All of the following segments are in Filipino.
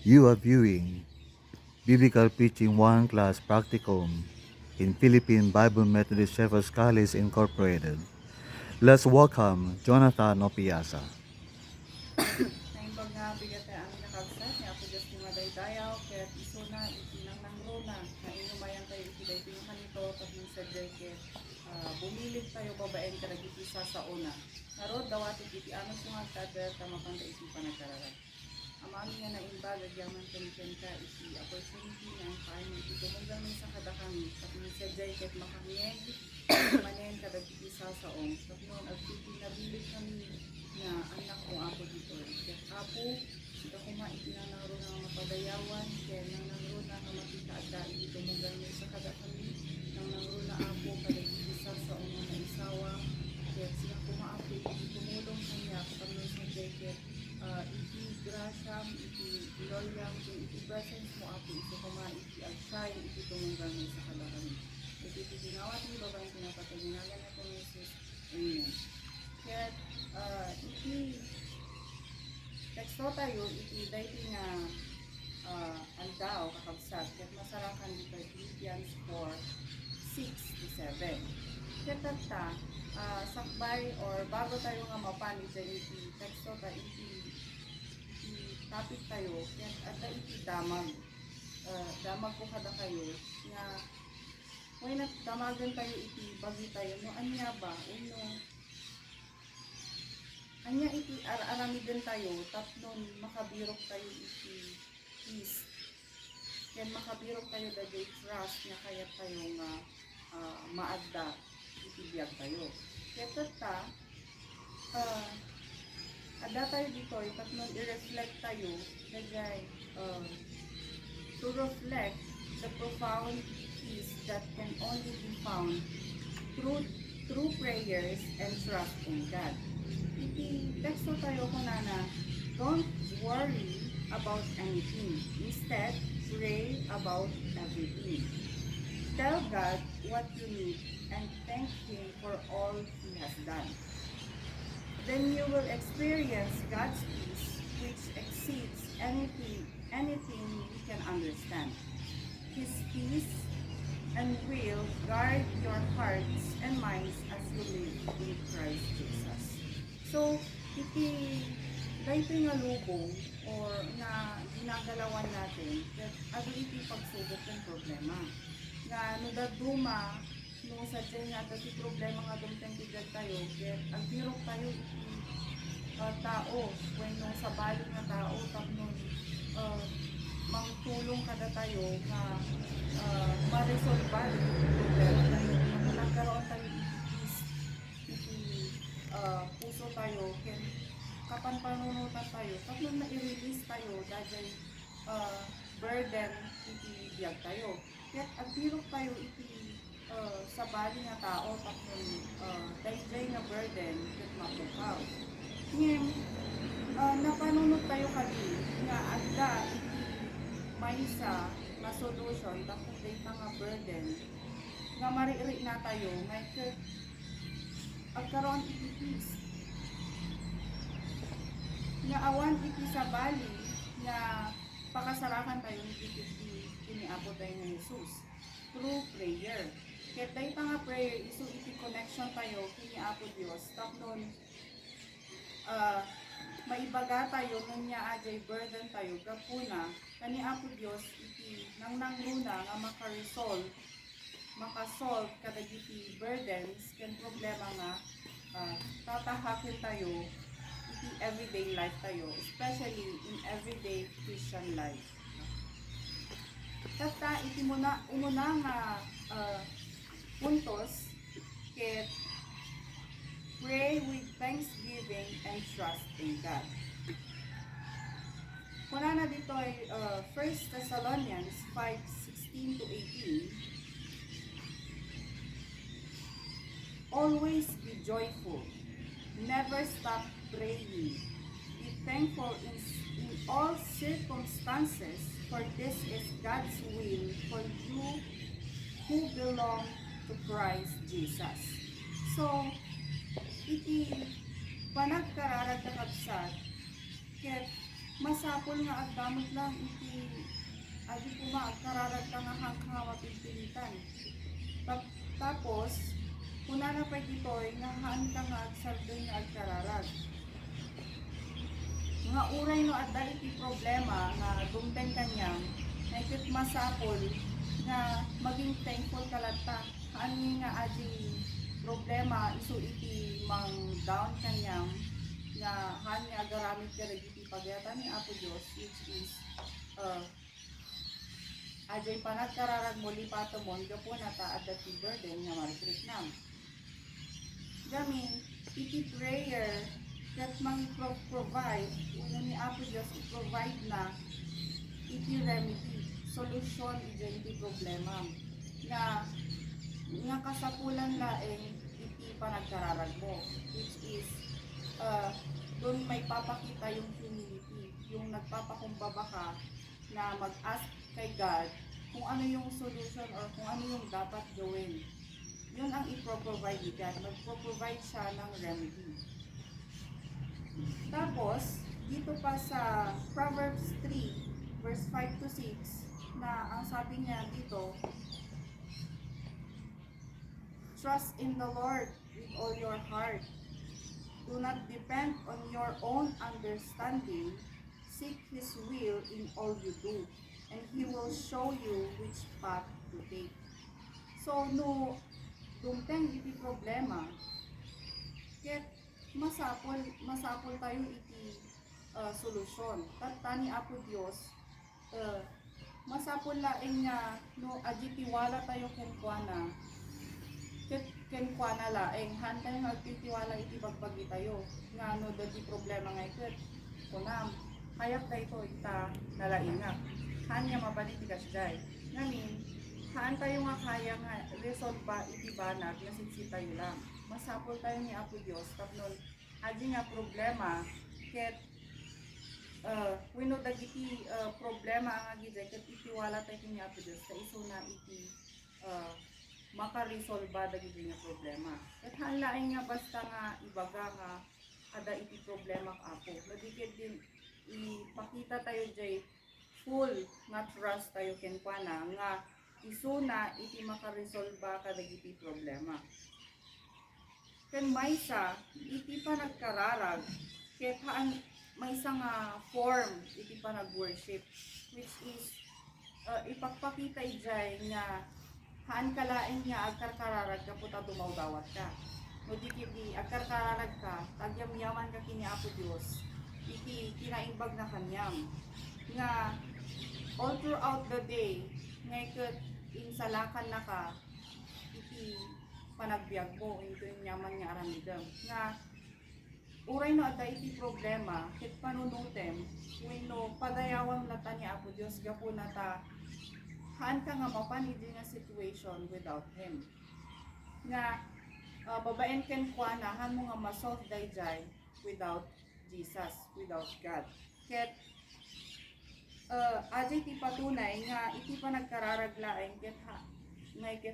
You are viewing Biblical Preaching 1 Class Practicum in Philippine Bible Methodist Shepherds College Incorporated. Let's welcome Jonathan Opiasa. Naimbag nga bigate ang nakabsat ni Apo Diyos ni Madaydayaw, kaya't iso na itinang ng rona, na inumayan tayo itiday pinuhan nito, pag ng sadjay bumilig tayo babaeng karagitisa sa una. Narod dawati iti anos mga kader tamapanda iti panagkararag. Amami nga na imbag, agyaman kanikan ka iti opportunity na ang paano iti tumugang sa kadakang, pag ng sadjay ka't makangeg, manen karagitisa sa on. Pag noon, at iti nabilig kami na anak ko ako dito. Kat apo, sika kuma itinanaro na mapadayawan, kaya nang nangro na makita at dahil dito mong ganyan sa kada kami, nang nangro na ako, kada isa sa unang na isawa, kaya sika kuma ako, tumulong kanya, kapag may sa jacket, iti grasyam, iti loyang, iti presence mo ako, ito kuma, iti agsay, iti tumong ganyan sa kada kami. Iti tinawat ni babaeng pinapatay, ginagan na po ni Jesus. Amen. Kaya iti teksto tayo iti dayti nga aldaw kakabsat ket masarakan dito Philippians 4:6-7. Ket ta sakbay or bago tayo nga mapan iti teksto ta iti topic tayo ket adda iti damag damag ko kada kayo nga why not damagan tayo iti bagi tayo no anya ba uno anya iti aramiden tayo tapnon makabirok tayo iti peace ken makabirok tayo dagay trust nga kaya tayo nga maadda iti biag tayo ket ta adda tayo dito tapnon i-reflect tayo dagay to reflect the profound peace that can only be found through prayers and trust in God. Iti teksto tayo ko na don't worry about anything. Instead, pray about everything. Tell God what you need and thank Him for all He has done. Then you will experience God's peace which exceeds anything we can understand. His peace and will guard your hearts and minds as you live in Christ Jesus. So, iti dahito nga lubong or na ginagalawan natin that ado iti pagsubok ng problema. Nga no daduma no sadya nga dati problema nga dumteng tigad tayo get ang hirok tayo iti tao when no sa bali nga tao tapnon mangtulong kada tayo nga ma-resolve problema tayo. Nagkaroon tayo iti puso tayo ken kapan panunutan tayo tapos na i-release tayo dahil burden iti biyag tayo ket agtirok tayo iti sa bali nga tao tapos dahil nga burden ket matukaw ngayon napanunot tayo kadi nga agda iti maysa na solution tapos dahil nga burden nga mariri na tayo may agkaroon iti peace nga awan iti sa bali nga pakasarakan tayo ni kiniapo tayo ng Jesus through prayer. Kaya tayo pa nga prayer iso iti connection tayo kiniapo Dios tapnon maibaga tayo nung niya ajay burden tayo gapuna kaniapo Dios iti nang nangruna nga makasolve kadagiti burdens ken problema nga tatahakin tayo iti everyday life tayo, especially in everyday Christian life. Kata iti umuna nga puntos ket pray with thanksgiving and trust in God. Kuna na dito ay 1 Thessalonians 5:16-18. Always be joyful. Never stop praying. Be thankful in all circumstances, for this is God's will for you who belong to Christ Jesus. So, iti panagkararag na kabsat, ket masapol nga at damot lang iti adi kuma at kararag ka nga hanggang mapipilitan. Tapos, kuna na pa ditoy nga haan ka nga at sardoy nga at kararag. Nga uray no at dahil iti problema nga gumpen kanyang na ikit masapol nga maging thankful kalata. Haan nga adi problema iso iti mang down kanyang nga haan nga agaramit ka iti pagyatan ni Apo Diyos, which is ajay panagkararag mo lipatomon gapo na ta at the burden nga marikrik nam. Gamin, iti prayer that provide, uno ni Apo Diyos i-provide na iti remedy, solution iti problema. Nga kasapulan laeng iti panagkararag mo, which is doon may papakita yung humility, yung nagpapakumbaba ka na mag-ask kay God kung ano yung solution or kung ano yung dapat gawin. Yun ang i-provide ni God. Mag-provide siya ng remedy. Tapos, dito pa sa Proverbs 3, verse 5 to 6, na ang sabi niya dito, trust in the Lord with all your heart. Do not depend on your own understanding. Seek His will in all you do, and He will show you which path to take. So, no, dumteng iti problema, ket masapol tayo iti solusyon. Tani Apo Diyos, masapol laeng nga, no, aditiwala tayo kenkwana, ket kenkwana laeng, hantay nga agtitiwala iti bagbagi tayo, nga no, dati problema nga iket, kunam, hayap tayo ito ita nalaingak. Haan nga mabalik tigas day. Ngamin, haan tayo nga kaya nga resolve pa iti banag na sinsi tayo lang. Masapol tayo ni Apo Diyos. Tapnon, adi nga problema, ket wino dagiti problema ang agizay, ket itiwala tayo ni Apo Diyos, sa iso na iti makaresolba dagiti nga problema. Ket haan laing nga basta nga ibaga nga ada iti problema ka Apo. Madikit din ipakita tayo jay full nga trust tayo kenkwana nga isuna iti makaresolba kadagiti problema. Ken maysa iti panagkararag ket haan maysa nga form iti panag-worship, which is ipakpakita ijay nga haan kalaeng nga agkarkararag ka puta dumawdawat ka. No di agkarkararag ka, tagyamyaman ka kini Apo Diyos, iti kinaimbag na kanyam. Nga all throughout the day, ngayon insalakan na ka, iti panagbiag mo, ito yung nyaman nga aramidam. Nga, uray no ada iti problema, ket panunutem, wino padayawang lata ni Apo Diyos, gapo na ta, haan ka nga mapanidi nga situation without Him. Nga, babaen ken kuana, haan mo nga masolve dayjay without Jesus, without God. Ket, adjay ti patunay nga iti panagkararaglaeng ket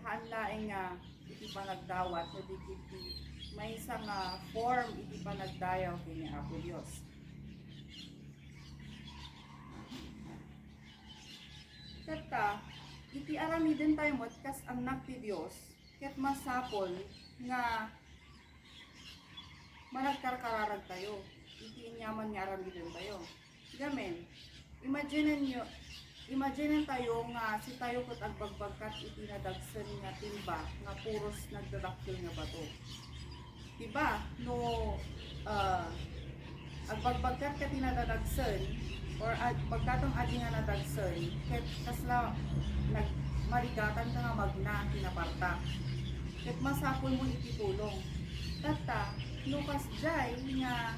haan laeng nga iti panagdawat no dikiti may isang form iti panagdayaw kini Apo Dios. Ket iti aramiden tayo met kas anak ti Dios, ket masapol nga managkarkararag tayo. Iti inyaman nga aramiden tayo. Gamen, imagine tayo nga si tayo ket agbagbagkat iti nadagsen nga timba nga puros nagdadakkel nga bato. Diba? No agbagbagkat ket tinadagsen or pagkatong adi nga nadagsen ket kasla nagmarigatan ka nga magna pinaparta. Ket masapol mo iti tulong. Tata, no kasjay nga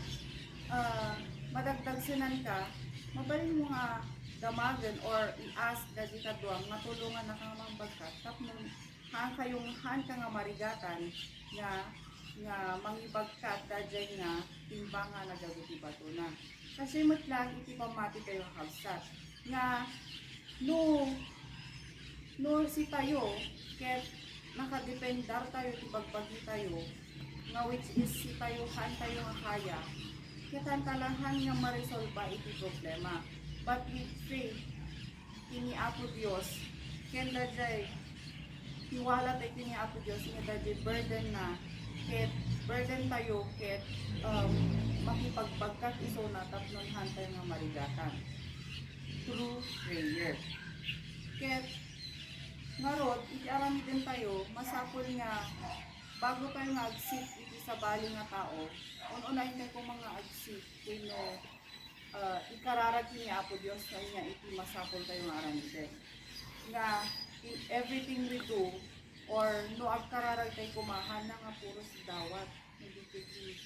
madagdagsenan ka, mabalin mo nga damagan or i-ask dadi kaduang matulungan na kang magbagkat tapnon haan ka nga marigatan nga mangibagkat dadjay nga timbangan na gaguti bato na. Kasi lang iti pamati tayo habsat nga no si tayo ket nakadependar tayo ti bagbagi tayo nga which is si tayo haan tayo nga kaya kitantalahan nga ma-resolve iti problema. But with faith, kini Apo Dios, ken dajay tiwala tayo kini Apo Dios nga dajay burden na, ket burden tayo, ket makipagpagkat iso na tapnonhan tayo nga marigatan through prayer. Ket ngarod, iti arami din tayo, masapol nga bago tayo nga agsit iti sabali nga tao, unahin tayo kung mga agsit kuno ikararag ni Apo Dios na niya iti masapol tayo nga arami din. Nga in everything we do, or no agkararag tayo kumahan na nga puro si dawat, hindi iti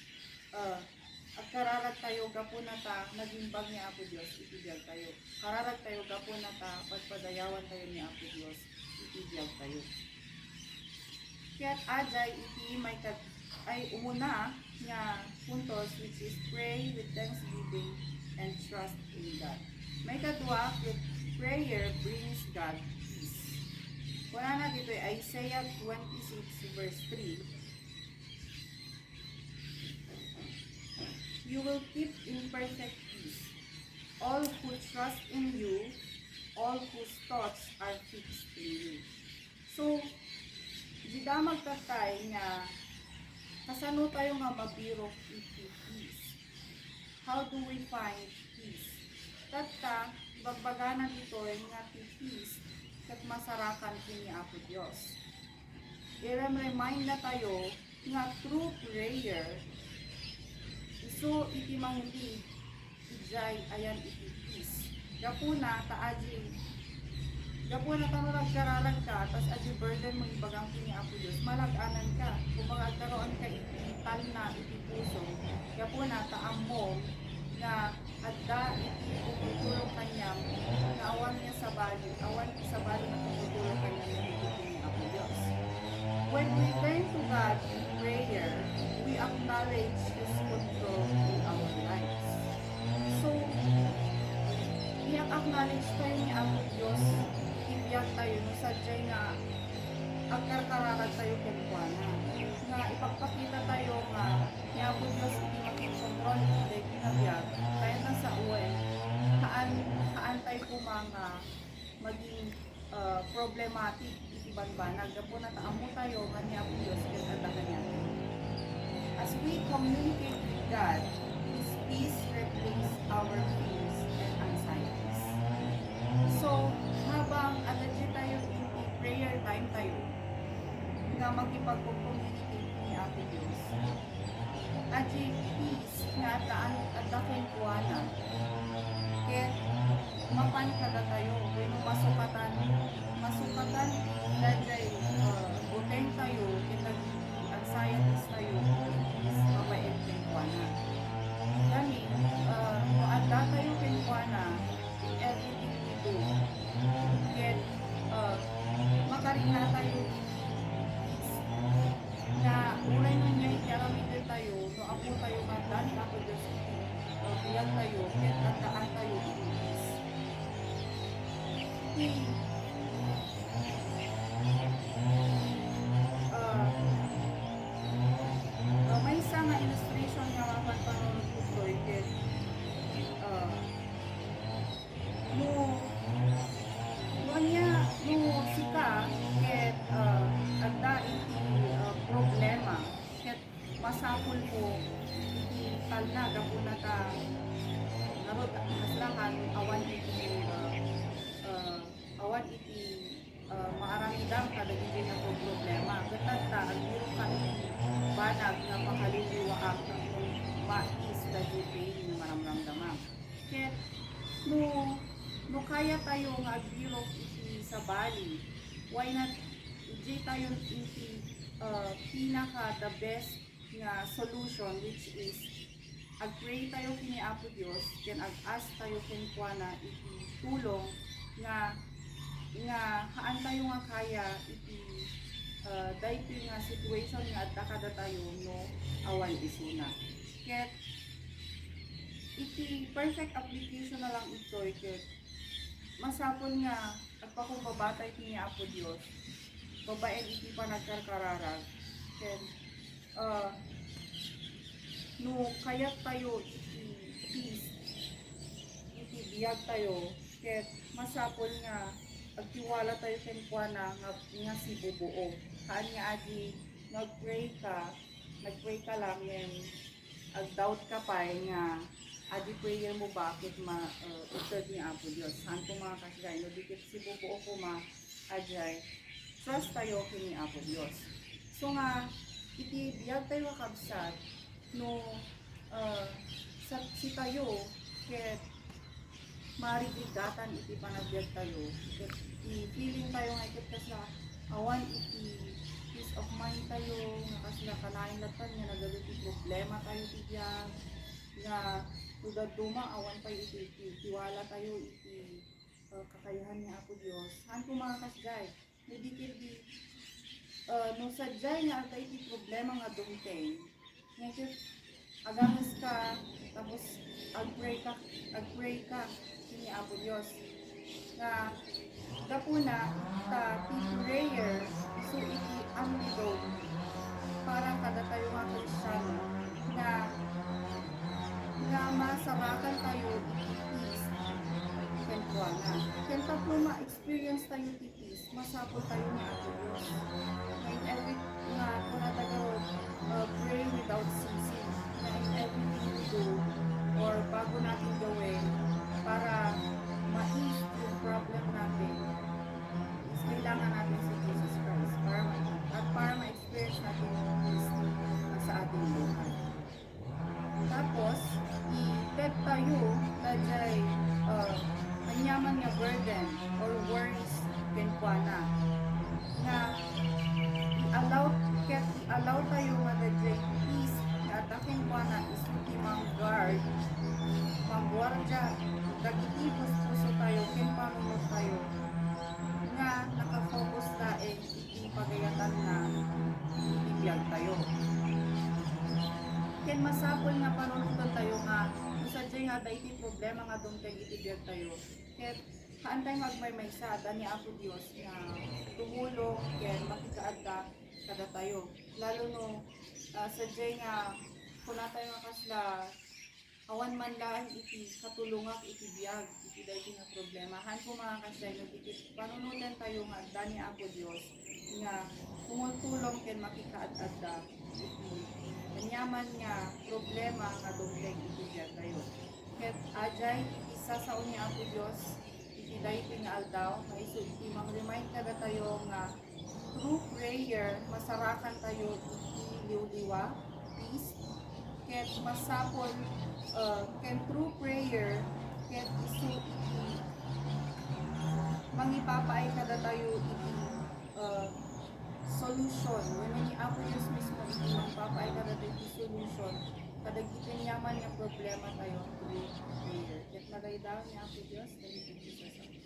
agkararag tayo gapuna ta nagimbag ni Apo Dios itibiyag tayo. Kararag tayo gapuna ta pagpadayawan tayo ni Apo Dios itibiyag tayo. Kaya't ajay iti may ay umuna nga puntos, which is pray with thanksgiving and trust in God. May kadwa, with prayer brings God peace. Wala na dito ay Isaiah 26 verse 3. You will keep in perfect peace all who trust in you, all whose thoughts are fixed in you. So, di da magtatay nga kasano tayo nga mabiro iti peace. How do we find peace? Tatta, bagbagana dito nga ti peace kat masarakan kini Apo Dios. I-remind na tayo nga through prayer, iso iti manguli, ijay ayan iti peace. Gapuna taaji Gapuna tanong nagkararag ka, tas adi burden mo ibagang kini Apo Dios, malaganan ka. Kung magkaroon ka ital na iti puso, gapuna taam mo nga adda iti pumutulong kanyang nga awan niya sa bali na pumutulong kanyang iti kini Apo Dios. When we turn to God in prayer, we acknowledge His control in our lives. So, i-acknowledge tayo ni Apo Dios, ibiyag tayo no sadyay nga agkarkararag tayo kumpana nga ipagpakita tayo nga ni Apo Dios hindi makikontrol hindi kinabiyag tayo na sa uwi kaan tayo kumanga maging problematic iti banbanag po na taamo tayo nga ni Apo Dios kinadahan niya. As we communicate with God, His peace replaces our fears and anxieties. So, habang adadya tayo in prayer time tayo, nga magkipag-communicate ni Apo Dios, adya peace nga at kuwana, kaya mapan kada tayo, kaya masukatan, dadya buteng tayo, kaya anxieties tayo, peace mabait kaya kuwana. Dami, kung adda tayo kaya kuwana, in everything we do, get makarina tayo na ulay na niya ikaramitin tayo no ako tayo matani ako Diyos biyan tayo ket tandaan tayo inis may isa nga illustration nga mapagpanunod ko to ket no sika ket adda iti problema ket masapul ko iti talna gapuna ta narod maslahan awan iti maaramidam kadagiti nga problema ketat ta agiro ka banag nga makaliliwaak ng mais dagiti pain maramramdama ket no kaya tayo nga agiro iti sa bali, why not iji tayo iti pinaka the best nga solution, which is ag-pray tayo kini Apo Dios, ken ag-ask tayo ken kuana iti tulong nga haan tayo nga kaya iti dayto nga situation nga adda kada tayo no awan isuna. Ket iti perfect application na lang ito ket masapon nga agpakubabatay kini Apo Dios, babaen iti panagkarkararag, ken no kayat tayo iti biyag tayo, ket masapol nga agtiwala tayo ken kuana nga si bubuo. Haan nga adi nagpray ka lang yan, ag-doubt ka pa nga adi prayer mo bakit utod ni Apo Dios. Haan ko mga kasigay, no dikit si bubuo ko ajay, trust tayo kini Apo Dios. So nga, iti biyag tayo kabsat, no si tayo, ket marigigatan iti panagbiag tayo, ket i-feeling tayo nga ikit kasla awan iti peace of mind tayo, nga kasla kanain latan nga nagalit problema tayo iti biyag, nga tudad duma awan pa iti tiwala tayo iti kakayahan ni Apo Dios. Han ko mga kasgay, medikit di no sadyay nga ata iti problema nga dumteng, ngayon agamas ka, tapos agpray ka ni Apo Dios nga gapuna ta ti prayer so iti antidote para kada tayo nga Kristiyano nga masarakan tayo iti peace ken kuana. Ken tapno ma-experience tayo iti peace, masapol tayo ni Apo Dios. In every nga kuna tayo pray without ceasing. Na in everything we do or bago natin gawin para ma-ease yung problem natin is kailangan natin si Jesus Christ para ma-experience natin yung peace sa ating buhay. Tapos, i-pet tayo na jay anyaman nga burden or worries kenkwana nga i-allow tayo nga na jay peace nga ataking kwana is iti manggwardya dagiti puso tayo ken panunod tayo nga nakafocus laeng iti pagayatan nga ibibiyag tayo. Ken masapol nga panunutan tayo nga usadyay nga iti problema nga dumteng itibiyag tayo. Ket kaantay magmaymaysa ni Apo Dios nga tumulong ken makikaadda kada tayo. Lalo no sadyay nga kuna tayo nga kasla awan man lang iti katulungak iti biyag iti daytoy nga problema. Han ko mga kasay no iti panunutan tayo nga adda ni Apo Dios nga tumulong ken makikaadda iti kanyaman nga problema nga dumteng iti biyag tayo. Ket ajay isa sa ni Apo Dios iti daytoy nga aldaw nga isu iti mang-remind kada tayo nga through prayer masarakan tayo iti liwliwa peace ket masapol ken through prayer ket isu iti mangipapaay kada tayo iti solution when ni Apo Dios mismo iti mangpapaay kada tayo iti solution kadagiti yaman nga problema tayo through prayer ket nagaydaw ni Apo Dios dali iti Jesus.